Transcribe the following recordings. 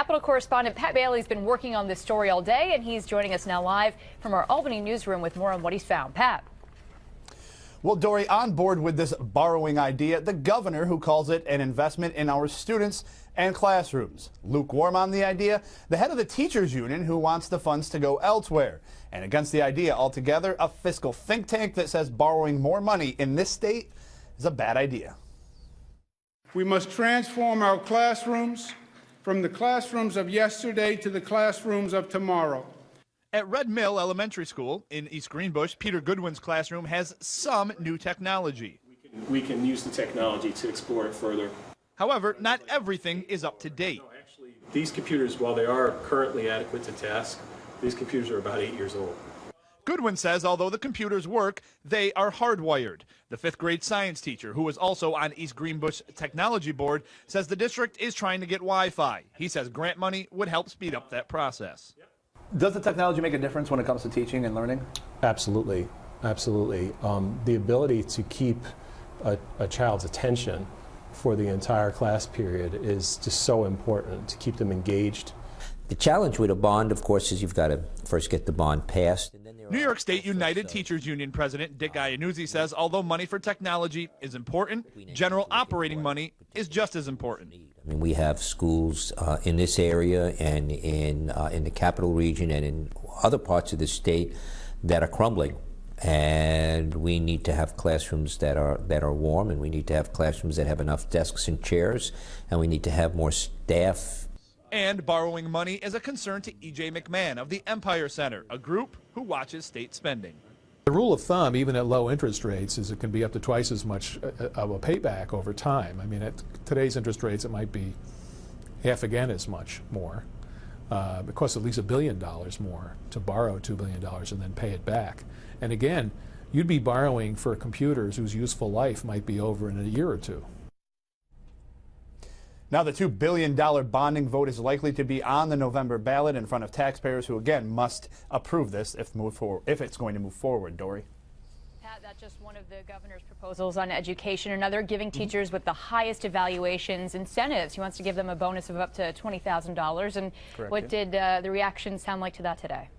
Capitol correspondent Pat Bailey's been working on this story all day, and he's joining us now live from our Albany newsroom with more on what he's found. Pat. Well, Dory, on board with this borrowing idea, the governor, who calls it an investment in our students and classrooms. Lukewarm on the idea, the head of the teachers union, who wants the funds to go elsewhere. And against the idea altogether, a fiscal think tank that says borrowing more money in this state is a bad idea. We must transform our classrooms from the classrooms of yesterday to the classrooms of tomorrow. At Red Mill Elementary School in East Greenbush, Peter Goodwin's classroom has some new technology. We can use the technology to explore it further. However, not everything is up to date. Actually, these computers, while they are currently adequate to task, these computers are about 8 years old. Goodwin says although the computers work, they are hardwired. The fifth grade science teacher, who is also on East Greenbush Technology Board, says the district is trying to get Wi-Fi. He says grant money would help speed up that process. Does the technology make a difference when it comes to teaching and learning? Absolutely, absolutely. The ability to keep a child's attention for the entire class period is just so important, to keep them engaged. The challenge with a bond, of course, is you've got to first get the bond passed. New York State United Teachers Union President Dick Iannuzzi says although money for technology is important, general operating money is just as important. I mean, we have schools in this area and in the capital region and in other parts of the state that are crumbling. And we need to have classrooms that are warm, and we need to have classrooms that have enough desks and chairs, and we need to have more staff. And borrowing money is a concern to E.J. McMahon of the Empire Center, a group who watches state spending. The rule of thumb, even at low interest rates, is it can be up to twice as much of a payback over time. I mean, at today's interest rates, it might be half again as much more. It costs at least $1 billion more to borrow $2 billion and then pay it back. And again, you'd be borrowing for computers whose useful life might be over in a year or two. Now the $2 billion bonding vote is likely to be on the November ballot in front of taxpayers who, again, must approve this if it's going to move forward. Dory? Pat, that's just one of the governor's proposals on education. Another, giving teachers with the highest evaluations incentives. He wants to give them a bonus of up to $20,000. And correct, what did the reaction sound like to that today?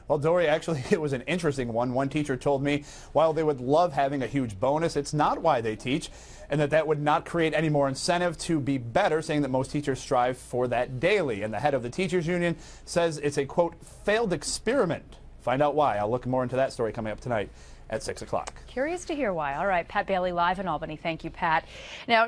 Well, Dory, actually, it was an interesting one. One teacher told me while they would love having a huge bonus, it's not why they teach, and that would not create any more incentive to be better, saying that most teachers strive for that daily. And the head of the teachers union says it's a, quote, failed experiment. Find out why. I'll look more into that story coming up tonight at 6 o'clock. Curious to hear why. All right, Pat Bailey live in Albany. Thank you, Pat. Now,